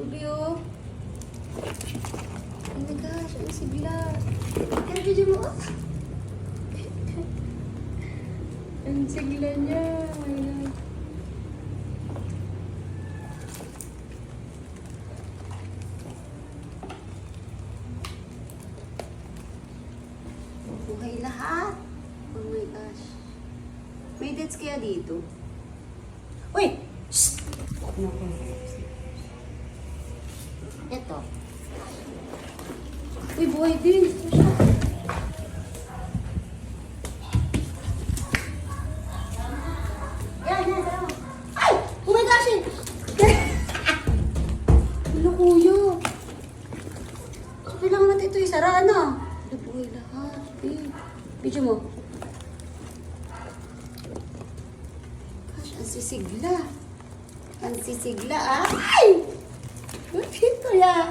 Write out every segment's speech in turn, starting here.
Ubi, oh. Oh my gosh, ang sigla. Ano video mo? Ang sigla niya. Oh my God. Buhay lahat. Oh my gosh. May dates kaya dito? Uy! Shhh! Ito. Uy, buhay din. Yan, yan, tara. Ay! Oh my gosh! Ano, kuya? Kailangan natin ito isara, ano? Ano, buhay lahat. Video mo. Gosh, ang sisigla. Ang sisigla, ah. Ay! Ito ya.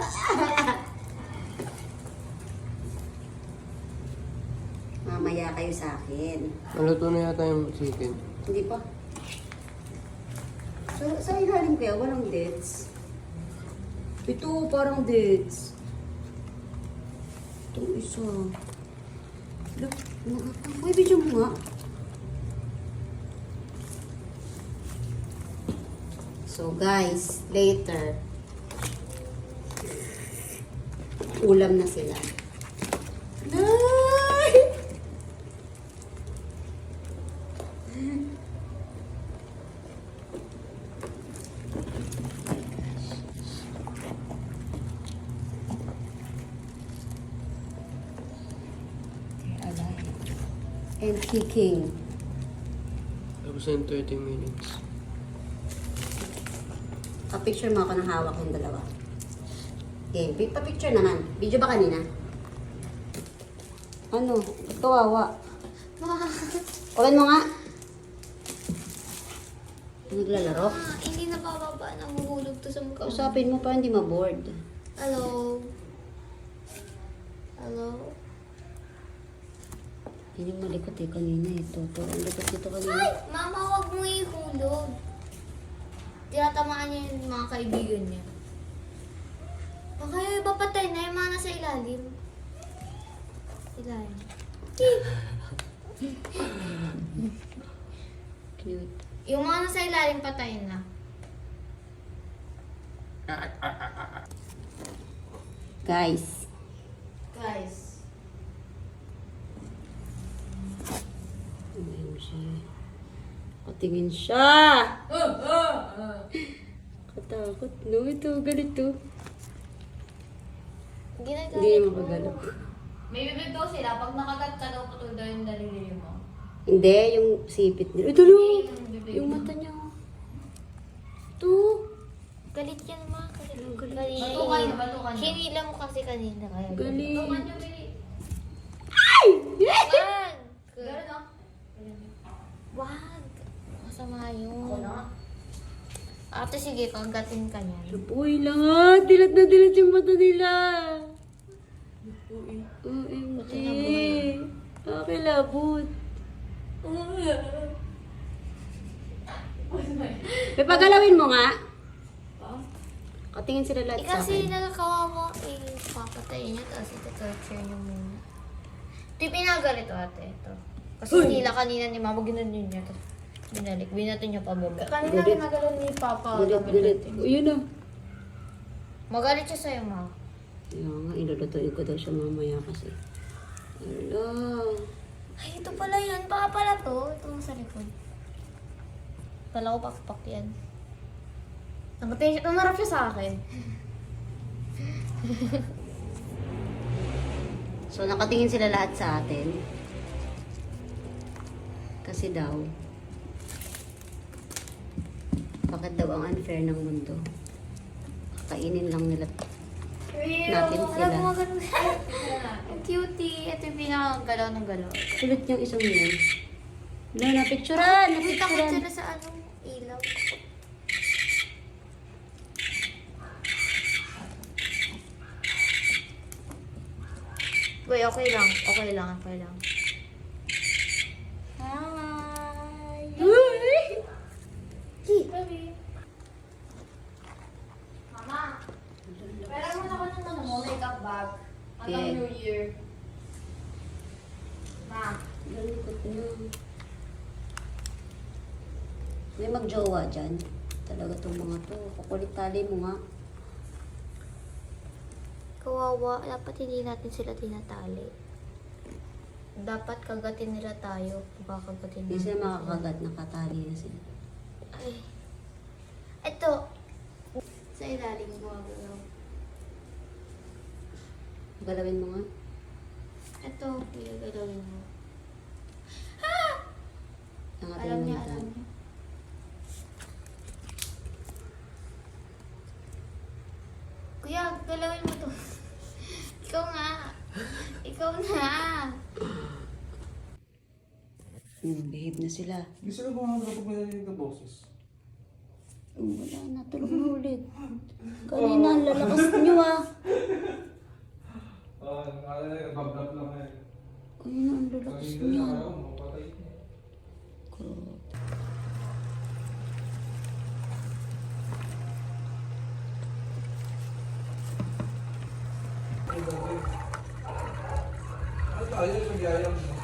Mamaya kayo sa akin. Naluto na yata yung chicken. Hindi pa. So, sa ilalim kaya walang dates. Ito parang dates. Ito isa. Look, may video mo nga. So guys, later, ulam na sila. Ay! They're alive and kicking. Tapos in 30 minutes. Pa-picture mo ako ng hawak yung dalawa. Okay, pa-picture naman. Video ba kanina? Ano? Ba't kawawa? Open mo nga. Naglalaro? Hindi na bababa. Nahuhulog to sa mukha. Usapin mo pa, hindi ma-board. Hello? Hello? Hindi malikot eh kanina eh. Toto. Ang likot dito kanina. Ay! Mama, wag mo ihulog. Tinatamaan niya yung mga kaibigan niya. Baka yung iba patay na yung mga nasa ilalim. Ilalim. Cute. Yung mga nasa ilalim patay na. Guys. Guys. OMG. Katingin siya. Katakot, no? Ito, ganito. Hindi Ginagalit mo mo. magalaw. May bibig daw sila, pag nakagat ka daw, putol daw yung daliri mo. Hindi, yung sipit niya. Ito, no? Yung bibig Yung mo. mata niya. Ito. Galit yan, ma. Galit. Batukan niyo, batukan niyo. Hinila mo kasi kanina. Kaya Galing. Batukan niyo, Bili. Wag! Gano'n, no? Wag! Masama Ako yun. na. Ate, sige, kagatin ka niyan. Uy, lang. Dilat na dilat yung mata nila. OMG. Pakilabot. May pagalawin mo nga. Katingin sila lahat Eh, sa kasi akin. nagkawawa, papatayin niya, tapos ito-torture niya muna. Ito yung pinagalito, ate, ito. Kasi nila kanina ni mama, ginanon niya, tapos binalik, binato niya pababa. Kanina ginagalaw ni Papa. Dilit. Yun na. Magalit siya sa'yo, ma. Kaya nga, ilulutuin ko daw siya mamaya kasi. Hello. Ay, ito pala yan. Baka pala to. Ito mo sa likod. Kala ko pakpak yan. Tumarap siya sa akin. So, nakatingin sila lahat sa atin. Kasi daw, bakit daw ang unfair ng mundo? Kakainin lang nila natin sila. Alam mo, ganun. Ang cutie. Ito yung pinakagalaw ng galaw. Kulit yung isang yun. Wala, napicturan! Nakita ko Napicturan! sila sa anong ilaw. Uy, okay lang. Okay lang. Okay lang. Hi! Uy! Mama! May magjowa dyan. Talaga itong mga to. Kukulit tali mo nga. Kawawa, dapat hindi natin sila tinatali. Dapat kagatin nila tayo. Pakakagatin Hindi sila natin makakagat, nakatali na sila. Ay. Ito. Sa ilalim gumagalaw. Galawin mo nga. Ito, ilagalawin mo. Angatin Alam mo niya, yung alam tali. niya. Kuya, galawin mo to. Ikaw nga. Ikaw na. Behave na sila. Hindi sila bumangon kapag may ng boses. Wala na, tulog na ulit. Kanina, ang lalakas nyo ah. Nagbablab lang eh. Kanina, ang lalakas Kanina nyo. na kayo, mapatay niya. Ano tayo yung nagyayang mo?